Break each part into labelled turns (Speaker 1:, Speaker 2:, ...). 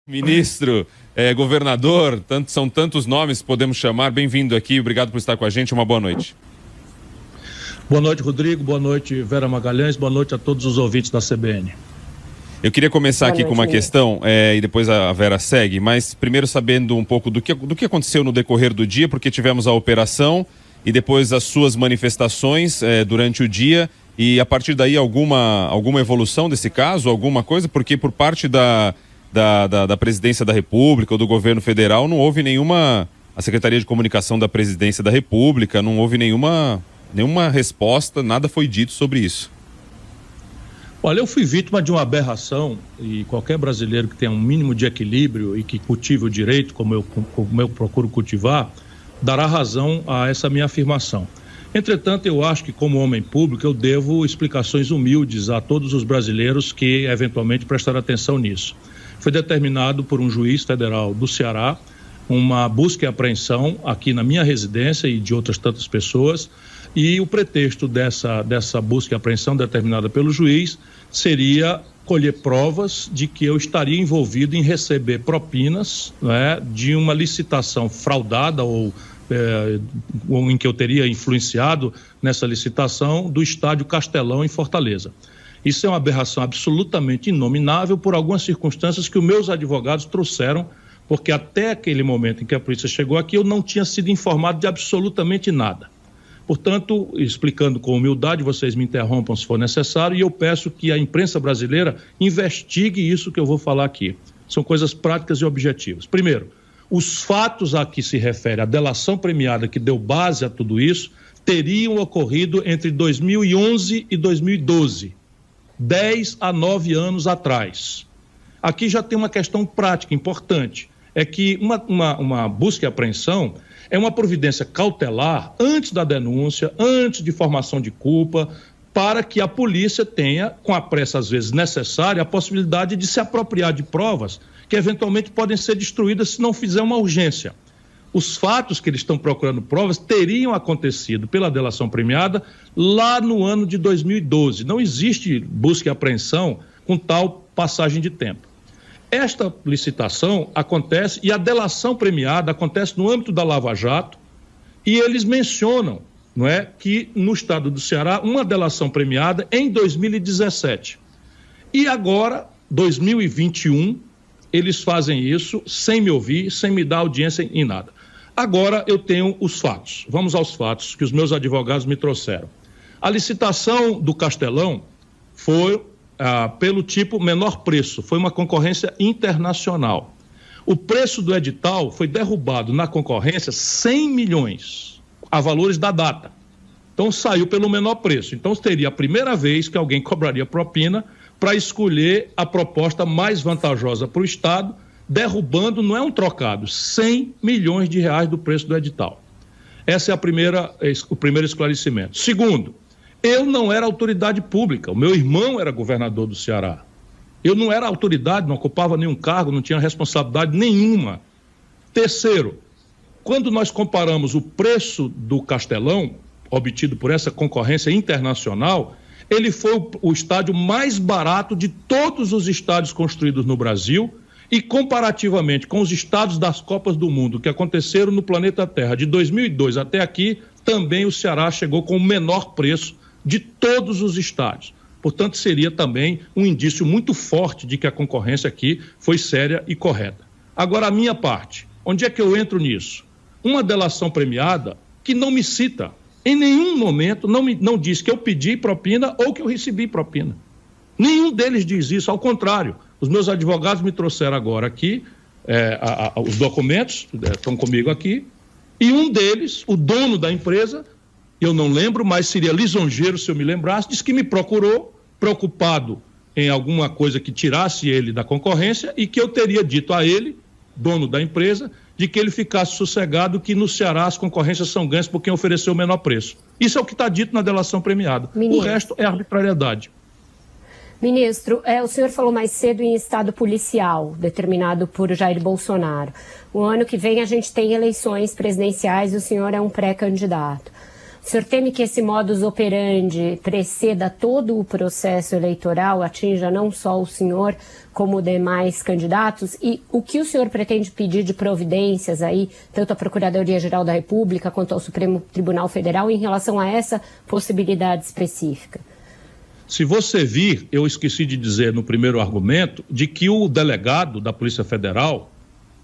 Speaker 1: Ministro, governador, são tantos nomes que podemos chamar. Bem-vindo aqui, obrigado por estar com a gente, uma boa noite.
Speaker 2: Boa noite, Rodrigo, boa noite, Vera Magalhães, boa noite a todos os ouvintes da CBN.
Speaker 1: Eu queria começar aqui com uma questão, e depois a Vera segue, mas primeiro sabendo um pouco do que aconteceu no decorrer do dia, porque tivemos a operação e depois as suas manifestações durante o dia, e a partir daí alguma evolução desse caso, alguma coisa, porque por parte da Presidência da República ou do governo federal não houve nenhuma, a Secretaria de Comunicação da Presidência da República, não houve nenhuma resposta, nada foi dito sobre isso.
Speaker 2: Olha, eu fui vítima de uma aberração, e qualquer brasileiro que tenha um mínimo de equilíbrio e que cultive o direito, como eu procuro cultivar, dará razão a essa minha afirmação. Entretanto, eu acho que como homem público eu devo explicações humildes a todos os brasileiros que eventualmente prestaram atenção nisso. Foi determinado por um juiz federal do Ceará uma busca e apreensão aqui na minha residência e de outras tantas pessoas, e o pretexto dessa busca e apreensão determinada pelo juiz seria colher provas de que eu estaria envolvido em receber propinas, né, de uma licitação fraudada ou em que eu teria influenciado nessa licitação do estádio Castelão em Fortaleza. Isso é uma aberração absolutamente inominável por algumas circunstâncias que os meus advogados trouxeram, porque até aquele momento em que a polícia chegou aqui eu não tinha sido informado de absolutamente nada. Portanto, explicando com humildade, vocês me interrompam se for necessário, e eu peço que a imprensa brasileira investigue isso que eu vou falar aqui. São coisas práticas e objetivas. Primeiro, os fatos a que se refere a delação premiada que deu base a tudo isso teriam ocorrido entre 2011 e 2012, 10 a 9 anos atrás. Aqui já tem uma questão prática importante, é que uma busca e apreensão é uma providência cautelar antes da denúncia, antes de formação de culpa, para que a polícia tenha, com a pressa às vezes necessária, a possibilidade de se apropriar de provas que eventualmente podem ser destruídas se não fizer uma urgência. Os fatos que eles estão procurando provas teriam acontecido pela delação premiada lá no ano de 2012. Não existe busca e apreensão com tal passagem de tempo. Esta licitação acontece e a delação premiada acontece no âmbito da Lava Jato, e eles mencionam, não é, que no estado do Ceará uma delação premiada em 2017. E agora, 2021, eles fazem isso sem me ouvir, sem me dar audiência em nada. Agora eu tenho os fatos. Vamos aos fatos que os meus advogados me trouxeram. A licitação do Castelão foi pelo tipo menor preço, foi uma concorrência internacional. O preço do edital foi derrubado na concorrência 100 milhões, a valores da data. Então saiu pelo menor preço. Então seria a primeira vez que alguém cobraria propina para escolher a proposta mais vantajosa para o Estado, derrubando, não é um trocado, 100 milhões de reais do preço do edital. Esse é o primeiro esclarecimento. Segundo, eu não era autoridade pública, o meu irmão era governador do Ceará. Eu não era autoridade, não ocupava nenhum cargo, não tinha responsabilidade nenhuma. Terceiro, quando nós comparamos o preço do Castelão, obtido por essa concorrência internacional, ele foi o estádio mais barato de todos os estádios construídos no Brasil, e comparativamente com os estádios das Copas do Mundo que aconteceram no planeta Terra de 2002 até aqui, também o Ceará chegou com o menor preço de todos os estádios. Portanto, seria também um indício muito forte de que a concorrência aqui foi séria e correta. Agora, a minha parte, onde é que eu entro nisso? Uma delação premiada que não me cita, em nenhum momento, não diz que eu pedi propina ou que eu recebi propina. Nenhum deles diz isso, ao contrário. Os meus advogados me trouxeram agora aqui, os documentos estão comigo aqui, e um deles, o dono da empresa, eu não lembro, mas seria lisonjeiro se eu me lembrasse, disse que me procurou, preocupado em alguma coisa que tirasse ele da concorrência, e que eu teria dito a ele, dono da empresa, de que ele ficasse sossegado, que no Ceará as concorrências são ganhas por quem ofereceu o menor preço. Isso é o que está dito na delação premiada. O resto é arbitrariedade.
Speaker 3: Ministro, o senhor falou mais cedo em estado policial, determinado por Jair Bolsonaro. O ano que vem a gente tem eleições presidenciais e o senhor é um pré-candidato. O senhor teme que esse modus operandi preceda todo o processo eleitoral, atinja não só o senhor, como demais candidatos? E o que o senhor pretende pedir de providências aí, tanto à Procuradoria-Geral da República quanto ao Supremo Tribunal Federal, em relação a essa possibilidade específica?
Speaker 2: Se você vir, eu esqueci de dizer no primeiro argumento, de que o delegado da Polícia Federal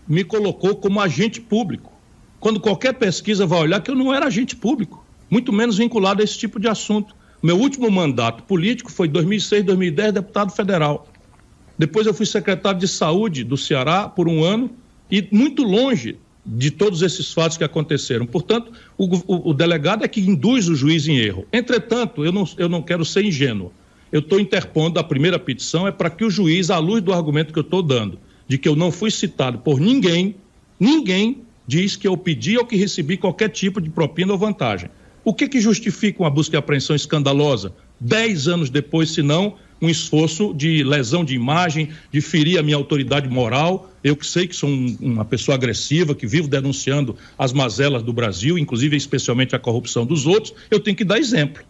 Speaker 2: me colocou como agente público, quando qualquer pesquisa vai olhar que eu não era agente público, muito menos vinculado a esse tipo de assunto. Meu último mandato político foi 2006, 2010, deputado federal. Depois eu fui secretário de Saúde do Ceará por um ano e muito longe de todos esses fatos que aconteceram. Portanto, o delegado é que induz o juiz em erro. Entretanto, eu não quero ser ingênuo. Eu estou interpondo, a primeira petição é para que o juiz, à luz do argumento que eu estou dando, de que eu não fui citado por ninguém diz que eu pedi ou que recebi qualquer tipo de propina ou vantagem. O que justifica uma busca e apreensão escandalosa? 10 anos depois, se não um esforço de lesão de imagem, de ferir a minha autoridade moral. Eu que sei que sou uma pessoa agressiva, que vivo denunciando as mazelas do Brasil, inclusive especialmente a corrupção dos outros, eu tenho que dar exemplo.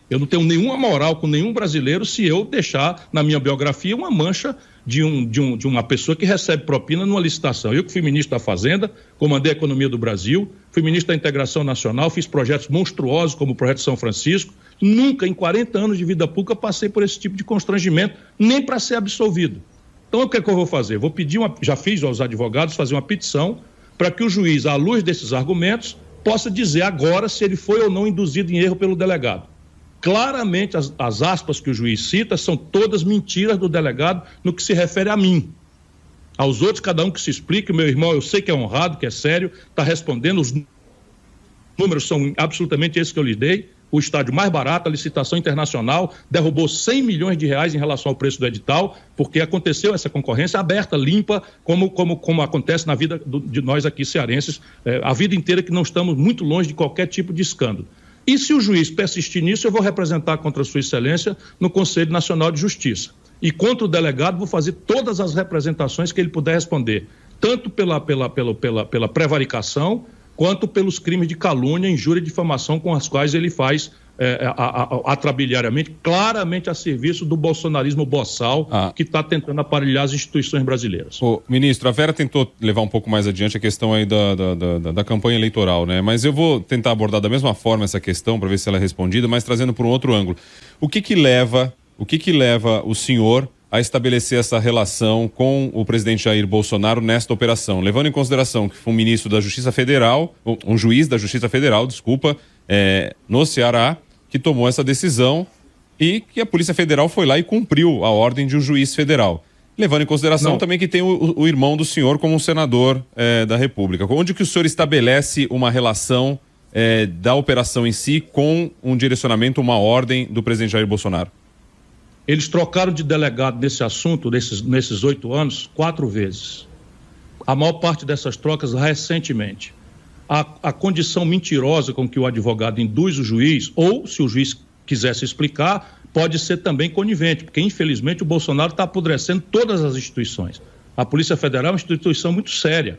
Speaker 2: Eu não tenho nenhuma moral com nenhum brasileiro se eu deixar na minha biografia uma mancha de uma pessoa que recebe propina numa licitação. Eu que fui ministro da Fazenda, comandei a economia do Brasil, fui ministro da Integração Nacional, fiz projetos monstruosos como o Projeto São Francisco. Nunca, em 40 anos de vida pública, passei por esse tipo de constrangimento, nem para ser absolvido. Então, o que é que eu vou fazer? Vou pedir já fiz aos advogados fazer uma petição para que o juiz, à luz desses argumentos, possa dizer agora se ele foi ou não induzido em erro pelo delegado. Claramente, as aspas que o juiz cita são todas mentiras do delegado no que se refere a mim. Aos outros, cada um que se explique. Meu irmão, eu sei que é honrado, que é sério, está respondendo. Os números são absolutamente esses que eu lhe dei. O estádio mais barato, a licitação internacional, derrubou 100 milhões de reais em relação ao preço do edital, porque aconteceu essa concorrência aberta, limpa, como acontece na vida de nós aqui cearenses, a vida inteira, que não estamos muito longe de qualquer tipo de escândalo. E se o juiz persistir nisso, eu vou representar contra Sua Excelência no Conselho Nacional de Justiça. E contra o delegado vou fazer todas as representações que ele puder responder, tanto pela prevaricação, quanto pelos crimes de calúnia, injúria e difamação com as quais ele faz atrabiliariamente, claramente a serviço do bolsonarismo boçal que está tentando aparelhar as instituições brasileiras.
Speaker 1: Ministro, a Vera tentou levar um pouco mais adiante a questão aí da campanha eleitoral, né? Mas eu vou tentar abordar da mesma forma essa questão para ver se ela é respondida, mas trazendo por um outro ângulo. O que leva o senhor a estabelecer essa relação com o presidente Jair Bolsonaro nesta operação, levando em consideração que foi um ministro da Justiça Federal, um juiz da Justiça Federal, no Ceará, que tomou essa decisão e que a Polícia Federal foi lá e cumpriu a ordem de um juiz federal. Levando em consideração também que tem o irmão do senhor como um senador da República. Onde que o senhor estabelece uma relação da operação em si com um direcionamento, uma ordem do presidente Jair Bolsonaro?
Speaker 2: Eles trocaram de delegado nesse assunto, nesses 8 anos, 4 vezes. A maior parte dessas trocas recentemente. A condição mentirosa com que o advogado induz o juiz, ou se o juiz quiser se explicar, pode ser também conivente, porque infelizmente o Bolsonaro está apodrecendo todas as instituições. A Polícia Federal é uma instituição muito séria.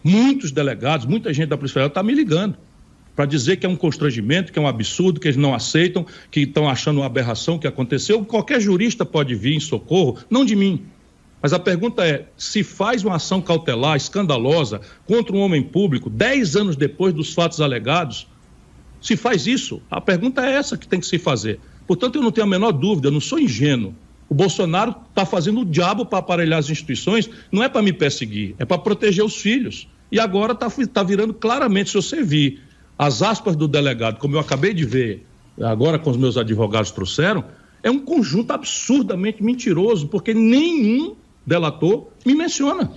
Speaker 2: Muitos delegados, muita gente da Polícia Federal está me ligando para dizer que é um constrangimento, que é um absurdo, que eles não aceitam, que estão achando uma aberração que aconteceu. Qualquer jurista pode vir em socorro, não de mim. Mas a pergunta é, se faz uma ação cautelar escandalosa contra um homem público 10 anos depois dos fatos alegados, se faz isso, a pergunta é essa que tem que se fazer. Portanto, eu não tenho a menor dúvida, eu não sou ingênuo. O Bolsonaro está fazendo o diabo para aparelhar as instituições, não é para me perseguir, é para proteger os filhos. E agora está virando claramente, se você vir as aspas do delegado, como eu acabei de ver, agora com os meus advogados trouxeram, é um conjunto absurdamente mentiroso, porque nenhum delator me menciona.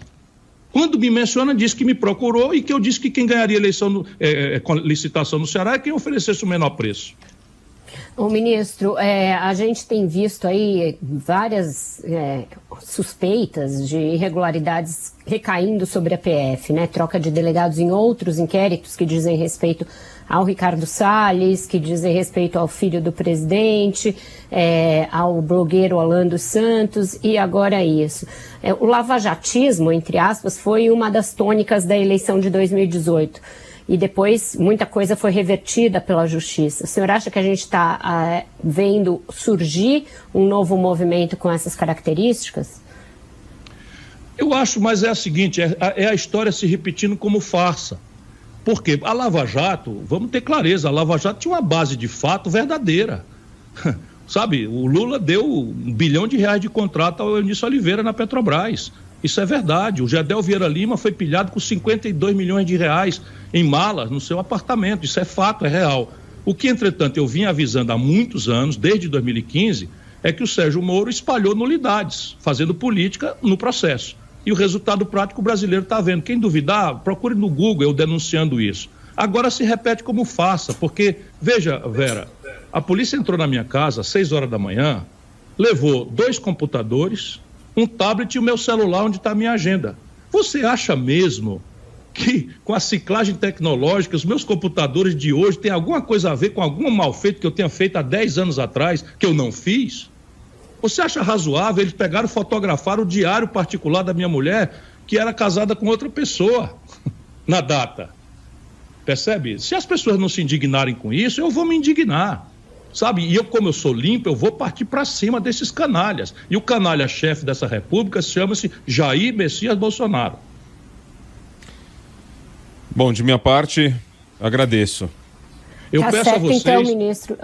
Speaker 2: Quando me menciona, diz que me procurou e que eu disse que quem ganharia licitação no Ceará é quem oferecesse o menor preço.
Speaker 3: Ô, ministro, a gente tem visto aí várias suspeitas de irregularidades recaindo sobre a PF, né? Troca de delegados em outros inquéritos que dizem respeito ao Ricardo Salles, que dizem respeito ao filho do presidente, ao blogueiro Orlando Santos e agora isso. O lavajatismo, entre aspas, foi uma das tônicas da eleição de 2018. e depois muita coisa foi revertida pela justiça. O senhor acha que a gente está vendo surgir um novo movimento com essas características?
Speaker 2: Eu acho, mas é a seguinte, é a história se repetindo como farsa. Porque a Lava Jato, vamos ter clareza, a Lava Jato tinha uma base de fato verdadeira. Sabe, o Lula deu R$1 bilhão de contrato ao Eunício Oliveira na Petrobras. Isso é verdade. O Gedel Vieira Lima foi pilhado com R$52 milhões em malas no seu apartamento. Isso é fato, é real. O que, entretanto, eu vim avisando há muitos anos, desde 2015, é que o Sérgio Moro espalhou nulidades, fazendo política no processo. E o resultado prático o brasileiro está vendo. Quem duvidar, procure no Google eu denunciando isso. Agora se repete como farsa, porque, veja, Vera, a polícia entrou na minha casa às 6 horas da manhã, levou 2 computadores, um tablet e o meu celular onde está a minha agenda. Você acha mesmo que com a ciclagem tecnológica, os meus computadores de hoje têm alguma coisa a ver com algum mal feito que eu tenha feito há 10 anos atrás, que eu não fiz? Você acha razoável eles pegaram e fotografaram o diário particular da minha mulher, que era casada com outra pessoa, na data? Percebe? Se as pessoas não se indignarem com isso, eu vou me indignar. Sabe? E eu, como eu sou limpo, eu vou partir para cima desses canalhas. E o canalha-chefe dessa república chama-se Jair Messias Bolsonaro.
Speaker 1: Bom, de minha parte, agradeço.
Speaker 2: Eu peço a vocês,
Speaker 3: então, ministro,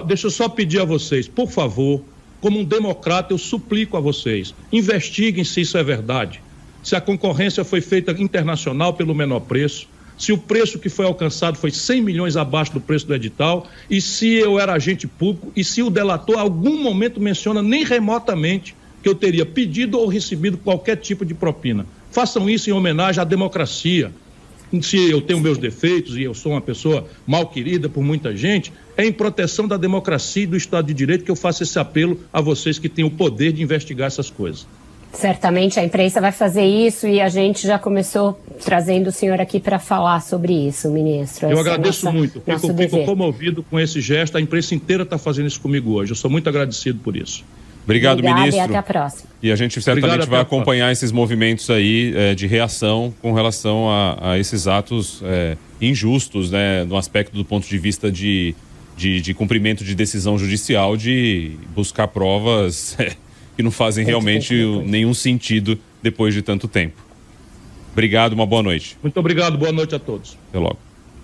Speaker 2: deixa eu só pedir a vocês, por favor, como um democrata, eu suplico a vocês, investiguem se isso é verdade, se a concorrência foi feita internacional pelo menor preço, se o preço que foi alcançado foi 100 milhões abaixo do preço do edital, e se eu era agente público, e se o delator, em algum momento, menciona nem remotamente que eu teria pedido ou recebido qualquer tipo de propina. Façam isso em homenagem à democracia. Se eu tenho meus defeitos e eu sou uma pessoa mal querida por muita gente, é em proteção da democracia e do Estado de Direito que eu faço esse apelo a vocês que têm o poder de investigar essas coisas.
Speaker 3: Certamente a imprensa vai fazer isso e a gente já começou trazendo o senhor aqui para falar sobre isso, ministro.
Speaker 2: Eu agradeço muito, fico comovido com esse gesto, a imprensa inteira está fazendo isso comigo hoje, eu sou muito agradecido por isso.
Speaker 1: Obrigado, ministro.
Speaker 3: E até a próxima.
Speaker 1: E a gente certamente vai acompanhar esses movimentos aí de reação com relação a esses atos injustos, né, no aspecto do ponto de vista de cumprimento de decisão judicial, de buscar provas que não fazem realmente nenhum sentido depois de tanto tempo. Obrigado, uma boa noite.
Speaker 2: Muito obrigado, boa noite a todos.
Speaker 1: Até logo.